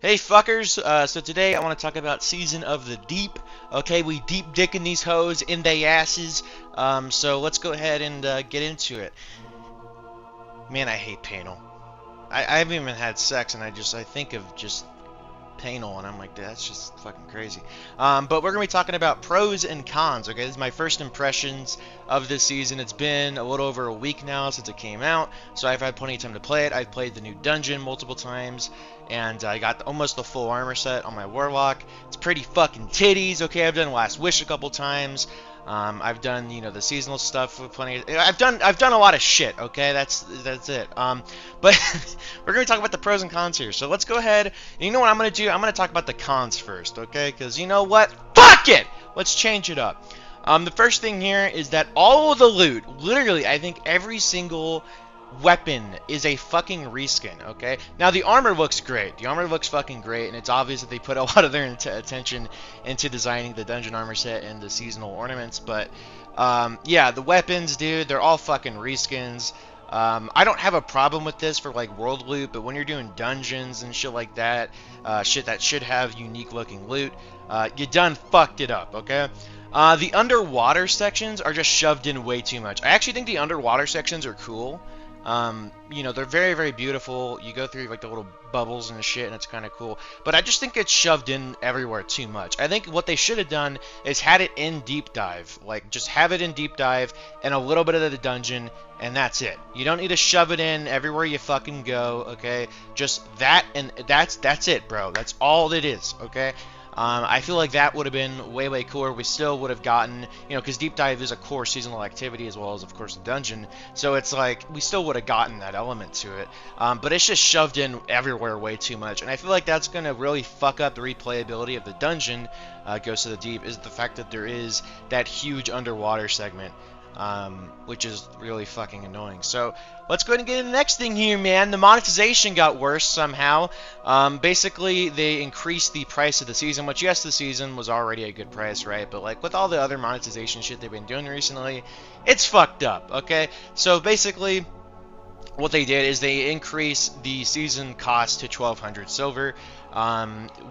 Hey fuckers, so today I want to talk about Season of the Deep. Okay, we deep dicking these hoes in they asses. So let's go ahead and get into it. Man, I hate Panel. I haven't even had sex, and I think of just Panel, and I'm like, that's just fucking crazy. But we're gonna be talking about pros and cons. Okay, this is my first impressions of this season. It's been a little over a week now since it came out, so I've had plenty of time to play it. I've played the new dungeon multiple times, and I got almost the full armor set on my warlock. It's pretty fucking titties. Okay, I've done Last Wish a couple times. I've done, the seasonal stuff with plenty. I've done a lot of shit. Okay, that's it. But we're gonna talk about the pros and cons here. So let's go ahead. And you know what I'm gonna do? I'm gonna talk about the cons first. Okay, because you know what? Fuck it. Let's change it up. The first thing here is that all of the loot, literally, I think every single weapon is a fucking reskin, okay? Now, the armor looks great. The armor looks fucking great, and it's obvious that they put a lot of their attention into designing the dungeon armor set and the seasonal ornaments, but, yeah, the weapons, dude, they're all fucking reskins. I don't have a problem with this for, like, world loot, but when you're doing dungeons and shit like that, shit that should have unique-looking loot, you done fucked it up, okay? The underwater sections are just shoved in way too much. I actually think the underwater sections are cool. They're very, very beautiful. You go through like the little bubbles and shit, and it's kind of cool. But I just think it's shoved in everywhere too much. I think what they should have done is had it in Deep Dive. Like, just have it in Deep Dive and a little bit of the dungeon, and that's it. You don't need to shove it in everywhere you fucking go, okay? Just that, and that's it, bro. That's all it is, okay? I feel like that would have been way, way cooler. We still would have gotten, because Deep Dive is a core seasonal activity as well as, of course, the dungeon. So it's like, we still would have gotten that element to it. But it's just shoved in everywhere way too much. And I feel like that's going to really fuck up the replayability of the dungeon, Ghost of the Deep, is the fact that there is that huge underwater segment. Which is really fucking annoying. So let's go ahead and get into the next thing here, man. The monetization got worse somehow. Basically, they increased the price of the season, which, yes, the season was already a good price, right? But, like, with all the other monetization shit they've been doing recently, it's fucked up, okay? So basically, what they did is they increased the season cost to 1,200 silver,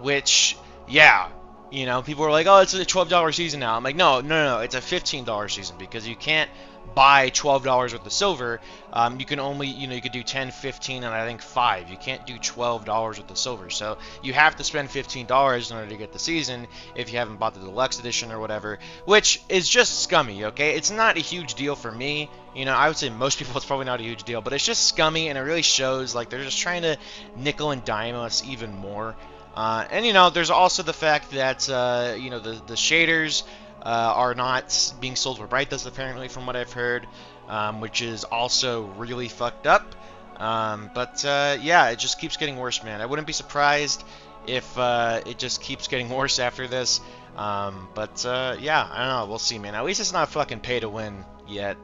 which, yeah. People are like, oh, it's a $12 season now. I'm like, no, it's a $15 season because you can't buy $12 worth of silver. You can only, you could do 10, 15, and I think 5. You can't do $12 worth of silver. So you have to spend $15 in order to get the season if you haven't bought the deluxe edition or whatever, which is just scummy, okay? It's not a huge deal for me. I would say most people it's probably not a huge deal, but it's just scummy, and it really shows like they're just trying to nickel and dime us even more. There's also the fact that, the shaders are not being sold for Bright Dust, apparently, from what I've heard, which is also really fucked up. Yeah, it just keeps getting worse, man. I wouldn't be surprised if it just keeps getting worse after this. Yeah, I don't know. We'll see, man. At least it's not fucking pay to win yet.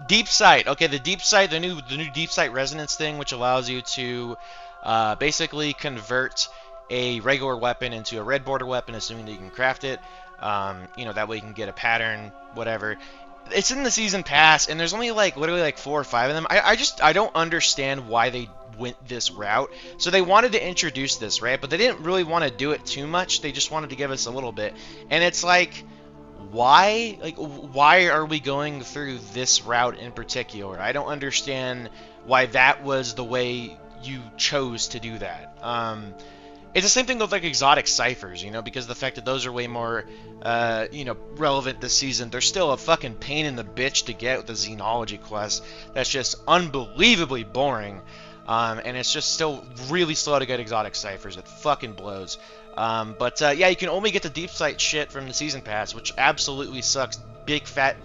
Deep Sight. Okay, the Deep Sight, the new Deep Sight Resonance thing, which allows you to basically convert a regular weapon into a red border weapon, assuming that you can craft it. That way you can get a pattern, whatever. It's in the season pass, and there's only literally 4 or 5 of them. I don't understand why they went this route. So they wanted to introduce this, right? But they didn't really want to do it too much. They just wanted to give us a little bit. And it's like, why? Why are we going through this route in particular? I don't understand why that was the way you chose to do that. It's the same thing with exotic ciphers, because the fact that those are way more, relevant this season. They're still a fucking pain in the bitch to get with the Xenology quest. That's just unbelievably boring. And it's just still really slow to get exotic ciphers. It fucking blows. Yeah, you can only get the Deep Sight shit from the season pass, which absolutely sucks. Big fat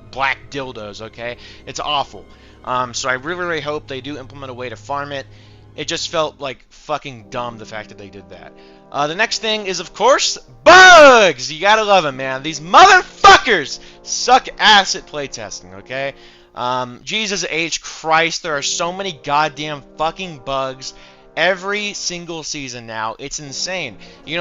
black dildos, okay? It's awful. So I really, really hope they do implement a way to farm it. It just felt like fucking dumb, the fact that they did that. The next thing is, of course, bugs! You gotta love them, man. These motherfuckers suck ass at playtesting, okay? Jesus H. Christ, there are so many goddamn fucking bugs every single season now. It's insane.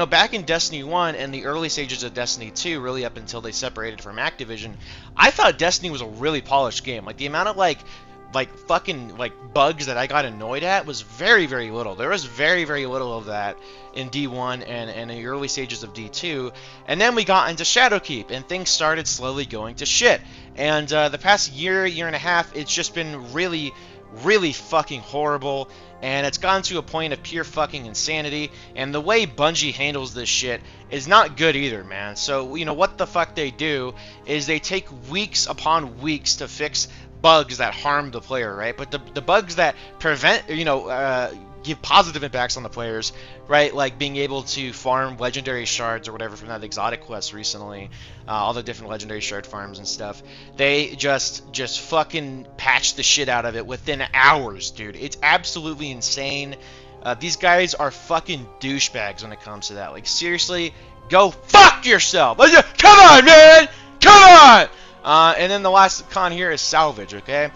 Back in Destiny 1 and the early stages of Destiny 2, really up until they separated from Activision, I thought Destiny was a really polished game. Like, the amount of, like fucking like bugs that I got annoyed at was very, very little. There was very, very little of that in D1 and in the early stages of D2, and then we got into Shadowkeep, and things started slowly going to shit. And the past year and a half, it's just been really, really fucking horrible, and it's gotten to a point of pure fucking insanity, and the way Bungie handles this shit is not good either, man. So, you know, what the fuck they do is they take weeks upon weeks to fix bugs that harm the player, right? But the bugs that prevent, you know, give positive impacts on the players, right? Like being able to farm legendary shards or whatever from that exotic quest recently, all the different legendary shard farms and stuff. They just fucking patch the shit out of it within hours, dude. It's absolutely insane. These guys are fucking douchebags when it comes to that. Like, seriously, go fuck yourself. Come on, man! Come on! And then the last con here is salvage, okay?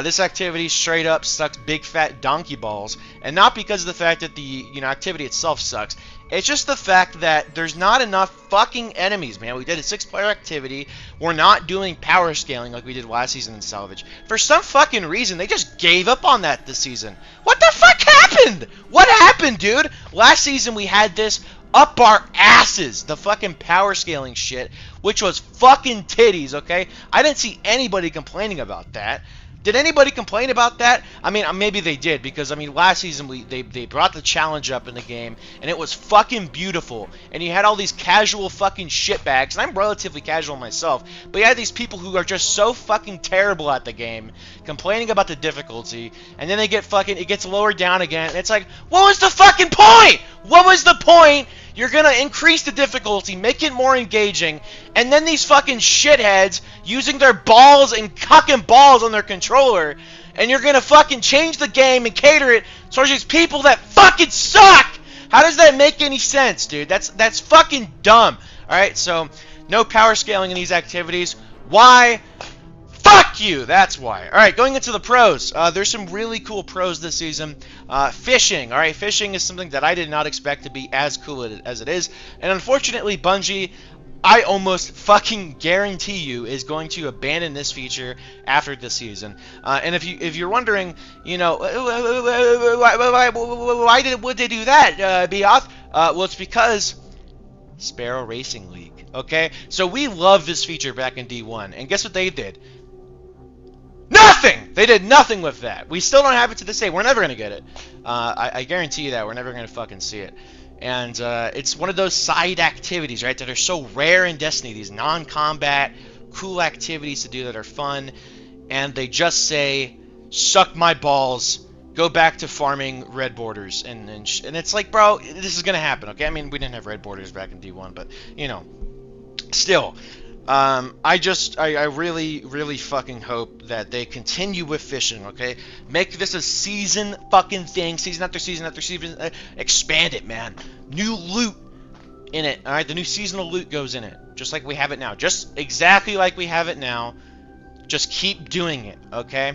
This activity straight up sucks big fat donkey balls, and not because of the fact that the activity itself sucks. It's just the fact that there's not enough fucking enemies, man. We did a 6-player activity. We're not doing power scaling like we did last season in Salvage. For some fucking reason, they just gave up on that this season. What the fuck happened? What happened, dude? Last season we had this up our asses, the fucking power scaling shit, which was fucking titties, okay? I didn't see anybody complaining about that. Did anybody complain about that? I mean, maybe they did, because, I mean, last season they brought the challenge up in the game, and it was fucking beautiful. And you had all these casual fucking shitbags, and I'm relatively casual myself, but you had these people who are just so fucking terrible at the game, complaining about the difficulty, and then they get fucking, it gets lowered down again, and it's like, what was the fucking point? What was the point? You're gonna increase the difficulty, make it more engaging, and then these fucking shitheads using their balls and cucking balls on their controller, and you're gonna fucking change the game and cater it towards these people that fucking suck! How does that make any sense, dude? That's fucking dumb. Alright, so no power scaling in these activities. Why? Fuck you! That's why. Alright, going into the pros. There's some really cool pros this season. Fishing. Alright, fishing is something that I did not expect to be as cool as it is. And unfortunately, Bungie, I almost fucking guarantee you, is going to abandon this feature after this season. And if you're wondering, you know, why would they do that, Beoth? Well, it's because Sparrow Racing League. Okay? So we loved this feature back in D1. And guess what they did? Nothing! They did nothing with that. We still don't have it to this day. We're never going to get it. I guarantee you that. We're never going to fucking see it. And it's one of those side activities, right, that are so rare in Destiny. These non-combat, cool activities to do that are fun. And they just say, suck my balls, go back to farming red borders. And it's like, bro, this is going to happen, okay? I mean, we didn't have red borders back in D1, but, you know, still. I really, really fucking hope that they continue with fishing, okay? Make this a season fucking thing, season after season after season. Expand it, man. New loot in it, alright? The new seasonal loot goes in it, just like we have it now. Just exactly like we have it now. Just keep doing it, okay?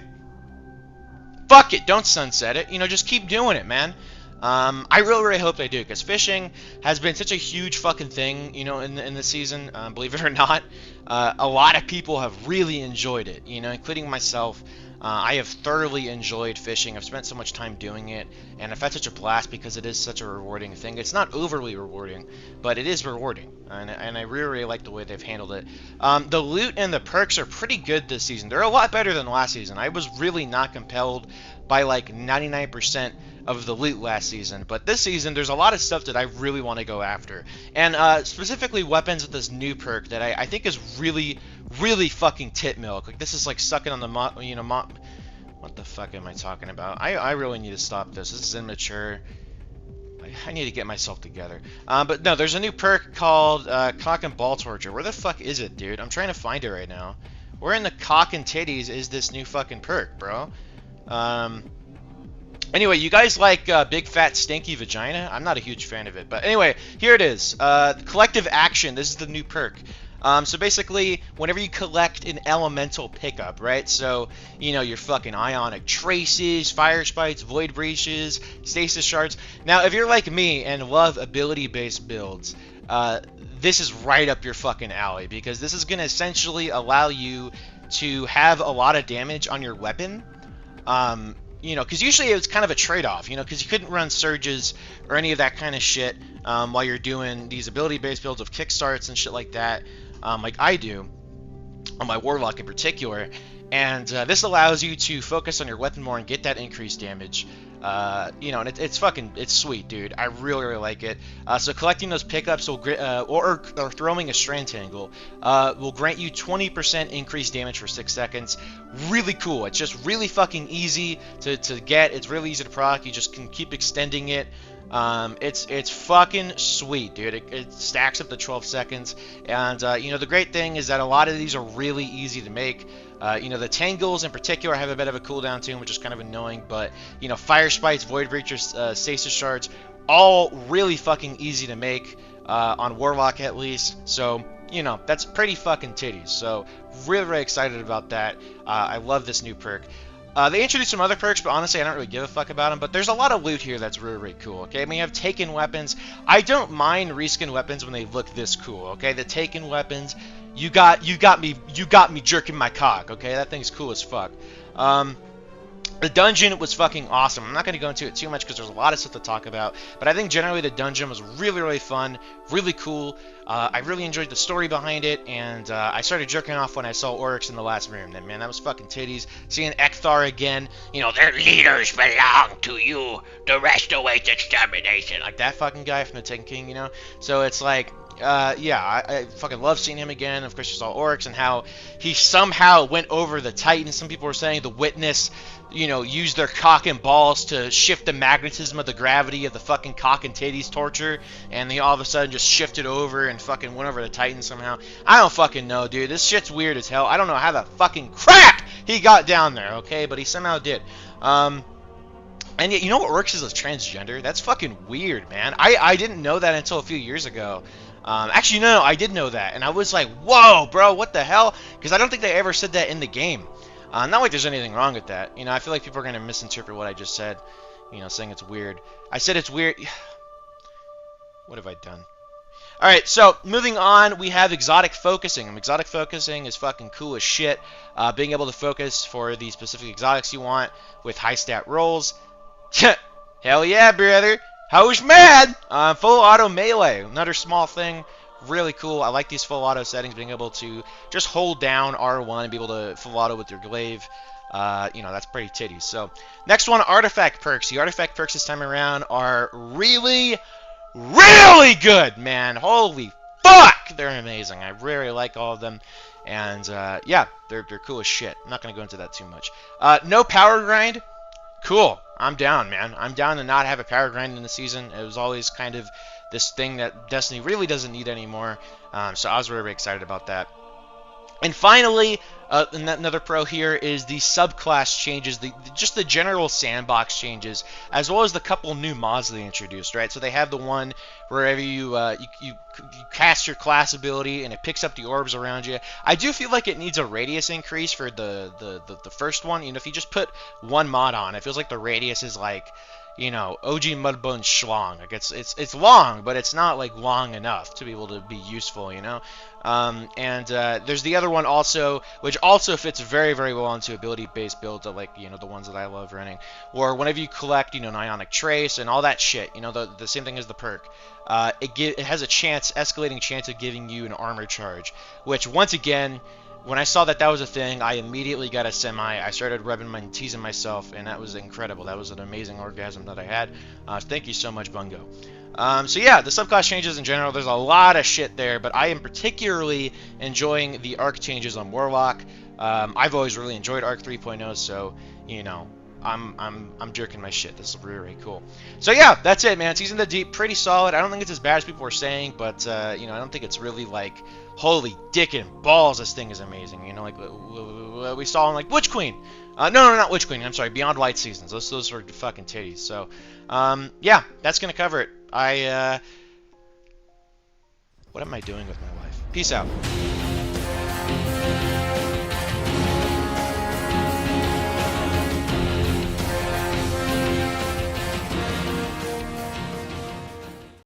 Fuck it, don't sunset it. You know, just keep doing it, man. I really, really hope they do, because fishing has been such a huge fucking thing, you know, in this season, believe it or not. A lot of people have really enjoyed it, you know, including myself. I have thoroughly enjoyed fishing. I've spent so much time doing it, and I've had such a blast because it is such a rewarding thing. It's not overly rewarding, but it is rewarding, and I really, really like the way they've handled it. The loot and the perks are pretty good this season. They're a lot better than last season. I was really not compelled by like 99% of the loot last season, but this season there's a lot of stuff that I really want to go after, and specifically weapons with this new perk that I think is really, really fucking tit milk. Like, this is like sucking on the what the fuck am I talking about? I really need to stop this. This is immature. I need to get myself together. But no, there's a new perk called Cock and Ball Torture. Where the fuck is it, dude? I'm trying to find it right now. Where in the cock and titties is this new fucking perk, bro? Anyway, you guys like big fat stinky vagina? I'm not a huge fan of it, but anyway, here it is. Collective Action. This is the new perk. So basically, whenever you collect an elemental pickup, right? So, you know, your fucking ionic traces, fire spites, void breaches, stasis shards. Now, if you're like me and love ability-based builds, this is right up your fucking alley, because this is going to essentially allow you to have a lot of damage on your weapon You know, because usually it was kind of a trade-off, you know, because you couldn't run surges or any of that kind of shit while you're doing these ability-based builds of kickstarts and shit like that, like I do, on my Warlock in particular. And this allows you to focus on your weapon more and get that increased damage. You know, and it's sweet, dude. I really, really like it. So collecting those pickups will or throwing a Strand Tangle will grant you 20% increased damage for 6 seconds. Really cool. It's just really fucking easy to get. It's really easy to proc. You just can keep extending it. It's fucking sweet, dude. It stacks up to 12 seconds. And you know, the great thing is that a lot of these are really easy to make. You know, the Tangles in particular have a bit of a cooldown to them, which is kind of annoying, but, you know, Fire Spites, Void Breachers, Stasis Shards, all really fucking easy to make, on Warlock at least, so, you know, that's pretty fucking titties, so, really, really excited about that. I love this new perk. They introduced some other perks, but honestly, I don't really give a fuck about them. But there's a lot of loot here that's really, really cool, okay? I mean, you have Taken weapons. I don't mind reskin weapons when they look this cool, okay? The Taken weapons, you got me jerking my cock, okay? That thing's cool as fuck. The dungeon was fucking awesome. I'm not going to go into it too much because there's a lot of stuff to talk about, but I think generally the dungeon was really, really fun, really cool. I really enjoyed the story behind it, and I started jerking off when I saw Oryx in the last room. And man, that was fucking titties. Seeing Ekthar again, you know, their leaders belong to you. The rest awaits extermination. Like that fucking guy from the Taken King, you know? So it's like, yeah, I fucking love seeing him again. Of course, you saw Oryx and how he somehow went over the Titan. Some people were saying the Witness, you know, used their cock and balls to shift the magnetism of the gravity of the fucking cock and titties torture, and they all of a sudden just shifted over and fucking went over the Titan somehow. I don't fucking know, dude. This shit's weird as hell. I don't know how the fucking crap he got down there, okay? But he somehow did. And yet, you know what, Oryx is a transgender? That's fucking weird, man. I didn't know that until a few years ago. Actually, no, I did know that, and I was like, whoa, bro, what the hell? Because I don't think they ever said that in the game. Not like there's anything wrong with that. You know, I feel like people are going to misinterpret what I just said, you know, saying it's weird. I said it's weird. What have I done? Alright, so moving on, we have exotic focusing. Exotic focusing is fucking cool as shit. Being able to focus for the specific exotics you want with high stat rolls. Hell yeah, brother. Ho's mad? Full auto melee. Another small thing. Really cool. I like these full auto settings, being able to just hold down R1 and be able to full auto with your glaive. You know, that's pretty titties. So, next one, artifact perks. The artifact perks this time around are really, really good, man. Holy fuck! They're amazing. I really like all of them. And, yeah, they're cool as shit. I'm not going to go into that too much. No power grind. Cool. I'm down, man. I'm down to not have a power grind in the season. It was always kind of this thing that Destiny really doesn't need anymore. So I was really, really excited about that. And finally, another pro here is the subclass changes, just the general sandbox changes, as well as the couple new mods they introduced, right? So they have the one wherever you cast your class ability and it picks up the orbs around you. I do feel like it needs a radius increase for the first one. You know, if you just put one mod on, it feels like the radius is like, you know, OG Mudbone Schlong. Like it's long, but it's not like long enough to be able to be useful, you know. There's the other one also, which also fits very, very well into ability-based builds, like, you know, the ones that I love running. Or whenever you collect, you know, an Ionic Trace and all that shit, you know, the same thing as the perk. It has a escalating chance of giving you an armor charge, which once again, when I saw that was a thing, I immediately got a semi. I started rubbing and teasing myself, and that was incredible. That was an amazing orgasm that I had. Thank you so much, Bungo. So yeah, the subclass changes in general, there's a lot of shit there, but I am particularly enjoying the arc changes on Warlock. I've always really enjoyed Arc 3.0, so, you know, I'm jerking my shit. This is really, really cool. So yeah, that's it, man. Season of the Deep, pretty solid. I don't think it's as bad as people were saying, but, you know, I don't think it's really like, holy dick and balls, this thing is amazing. You know, like, we saw in, like, Witch Queen. No, not Witch Queen. I'm sorry, Beyond Light Seasons. Those were fucking titties. So, yeah, that's gonna cover it. What am I doing with my life? Peace out.